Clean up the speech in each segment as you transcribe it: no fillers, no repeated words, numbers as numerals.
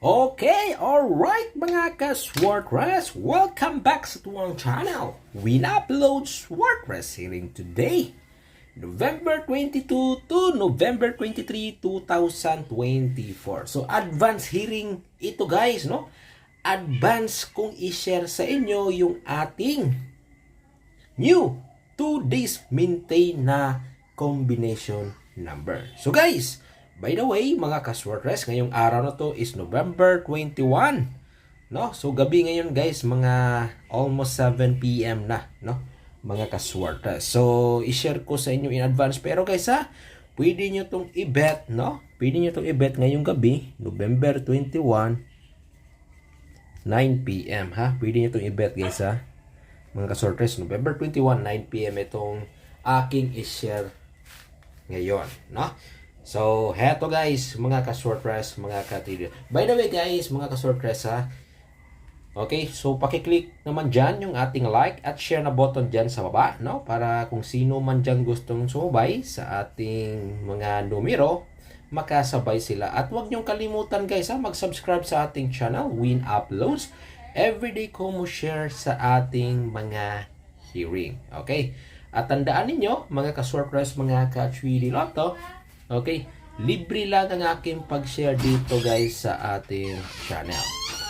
Okay, alright mga ka-Swordress, welcome back sa tuwang channel. We upload Swordress hearing today, November 22 to November 23, 2024. So, advance hearing ito guys, no? Advance kung i-share sa inyo yung ating new 2 days maintain na combination number. So guys, by the way, mga ka-Swordress, ngayong araw na to is November 21. No? So gabi ngayon guys, mga almost 7 PM na, no? Mga ka-Swordress. So i-share ko sa inyo in advance, pero guys pwede nyo tong i-bet, no? Pwede nyo tong i-bet ngayong gabi, November 21, 9 PM ha. Pwede nyo tong i-bet guys mga ka-Swordress, November 21, 9 PM itong aking i-share ngayon, no? So, heto guys, mga ka-Swordress, mga ka-Trader. By the way guys, mga ka-Swordress okay, so pakiclick naman dyan yung ating like at share na button dyan sa baba, no? Para kung sino man dyan gustong sumubay sa ating mga numero, makasabay sila. At huwag niyong kalimutan guys mag-subscribe sa ating channel, Win Uploads. Everyday ko mo share sa ating mga hearing. Okay? At tandaan ninyo, mga ka-Swordress, mga ka-3D Lotto, okay, libre lang ang aking pag-share dito guys sa ating channel.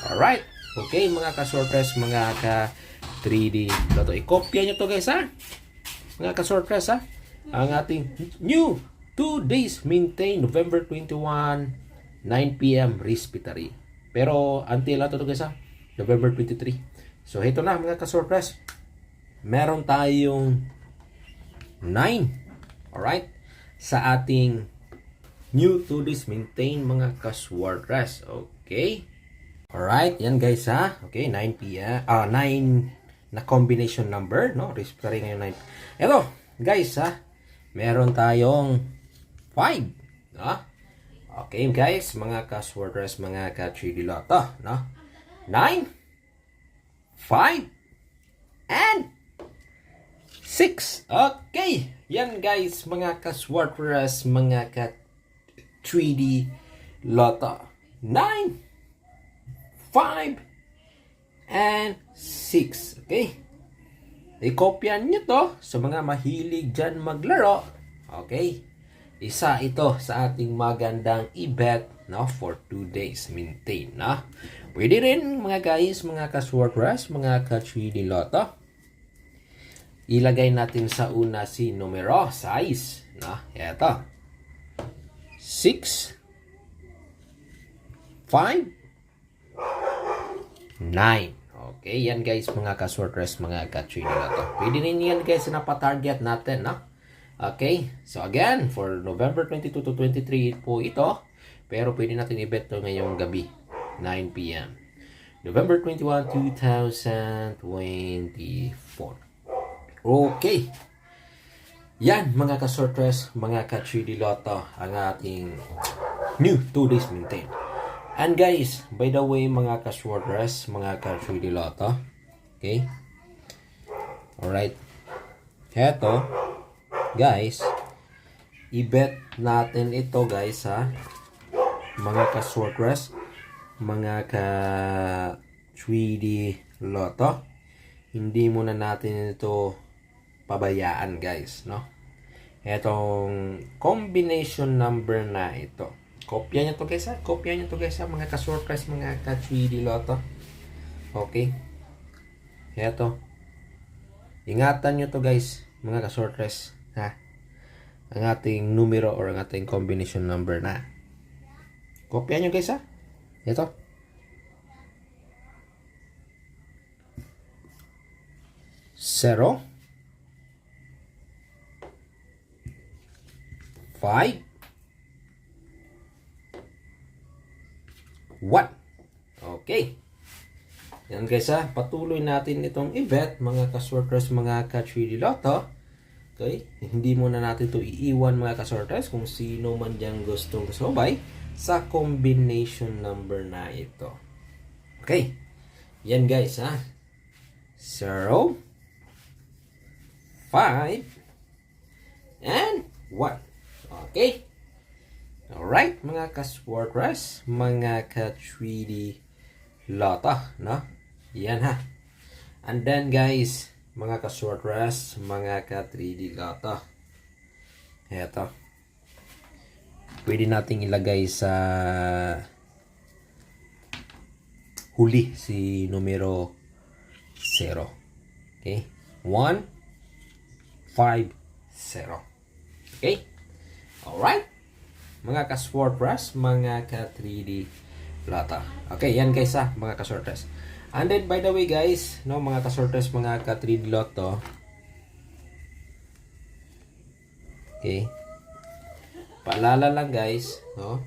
Alright? Okay, mga ka-Swordress, mga ka-3D Lotto. I-copya nyo to guys mga ka-Swordress ang ating new 2 days maintain November 21, 9 PM respiratory. Pero until na to guys November 23. So ito na mga ka-Swordress. Meron tayong 9. Alright? Sa ating new 2 days maintain mga ka-Swordress. Okay? Alright, yan guys Okay, 9 PM. 9 na combination number, no? Respiratory ngayon 9. Ito, guys meron tayong 5, no? Okay, guys, mga ka-Swordress, mga ka-3D Lotto, no? 9, 5, and 6. Okay. Yan guys, mga ka-Swordress, mga ka-3D Lotto. 9, 5, and 6. Okay. I-kopyan nyo to sa mga mahilig dyan maglaro. Okay. Isa ito sa ating magandang i-bet, no, for 2 days maintain, no? Pwede rin mga guys, mga ka-Swordress, mga ka-3D Lotto. Ilagay natin sa una si numero, size, no? Ito. 6, 5, 9. Okay, yan guys, mga ka-Swordress, mga ka-3D Lotto. Pwede rin yan guys na pa-target natin, no? Okay, so again, for November 22 to 23 po ito. Pero pwede natin i-bet to ngayong gabi, 9 PM. November 21, 2024. Okay. Yan, mga ka-Swordress, mga ka-3D Lotto, ang ating new 2 days maintain. And guys, by the way, mga ka-Swordress, mga ka-3D Lotto, okay? Alright. Heto, guys, i-bet natin ito guys mga ka-Swordress, mga ka-3D Lotto. Hindi muna natin ito pabayaan guys, no? Etong combination number na ito. Kopya nyo to guys Kopya nyo to guys mga ka-Swordress, mga ka-3D Lotto. Okay. Eto. Ingatan nyo to guys, mga ka-Swordress, ang ating numero or ang ating combination number na. Kopya nyo guys Ito. 0, 5, 1. Okay. Yan guys patuloy natin itong i-bet, mga ka-Swordress, mga ka-3D Lotto. Okay, hindi muna natin to iiwan mga ka-Swordress kung sino man dyan gustong sumabay sa combination number na ito. Okay. Yan guys 0, 5, and 1. Okay. Alright, mga ka-Swartress, mga ka-3D Lotto, no? Yan ha. And then guys, mga ka-Swartress, mga ka-3D Lotto. Eto. Pwede nating ilagay sa huli si numero 0. Okay? 1, 5, 0. Okay? Alright? Mga ka-Swartress, mga ka-3D Lotto. Okay, yan guys ha, mga ka-Swartress. And then, by the way guys, no, mga ka-Swartress, mga ka-3D Lotto. Okay? Paalala lang guys, no?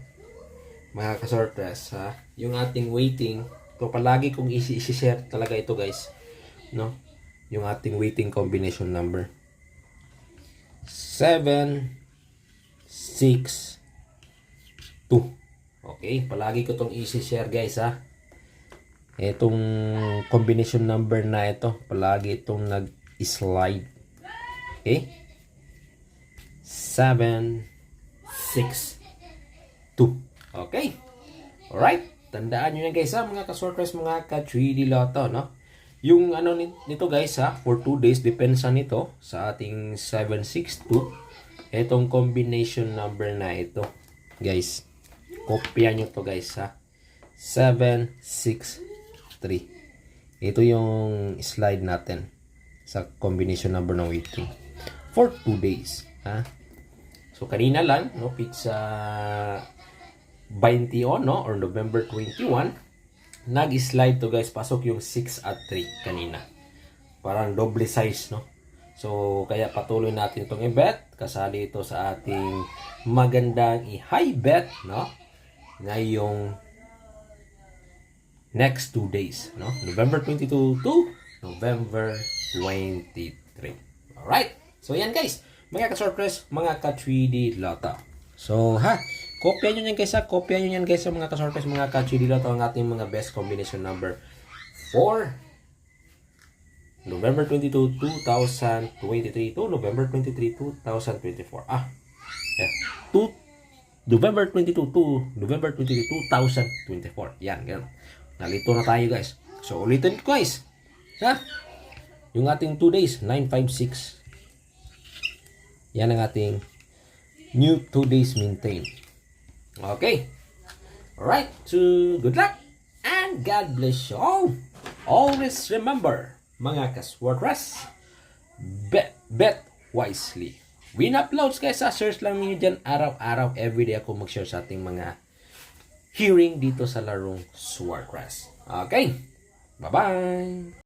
Mga ka-Swartress, ha? Yung ating waiting, to palagi kong isi-share talaga ito guys, no? Yung ating waiting combination number. 7, 6, 2. Okay, palagi ko tong isi-share guys ha. Itong combination number na ito, palagi itong nag-slide. Okay? 7, 6, 2. Okay? Alright? Tandaan nyo na guys ha, mga ka-Swartress, mga ka-3D Lotto, no? Yung ano nito guys ha, for 2 days, depensa nito sa ating 762. Itong combination number na ito. Guys, kopya nyo to guys ha. 763. Ito yung slide natin sa combination number ng waiting. For 2 days. Ha? So, kanina lang, no, pizza 21, no, or November 21, nag-slide to guys, pasok yung 6 at 3 kanina. Parang double size, no. So, kaya patuloy natin itong i-bet. Kasali ito sa ating magandang i-high bet, no, ngayong next 2 days, no, November 22 to November 23. Alright, so yan guys, mga ka-Swartress, mga ka-3D Lotto. So ha, kopya nyo yan guys ha, kopya nyo yan guys sa mga ka-Swartress, mga ka-3D Lotto, ang ating mga best combination number for November 22, 2023 to November 23, 2024. Yeah. November 22 to November 23, 2024. Yan, ganun. Nalito na tayo guys. So ulitin ko guys. Ha? Yung ating 2 days, 956. Yan ang ating new 2 days maintain. Okay. Alright. So, good luck. And God bless you all. Always remember, mga ka-Swartress, bet wisely. Win uploads guys ha. Search lang niyo dyan araw-araw. Everyday ako mag-share sa ating mga hearing dito sa larong Swartress. Okay. Bye-bye.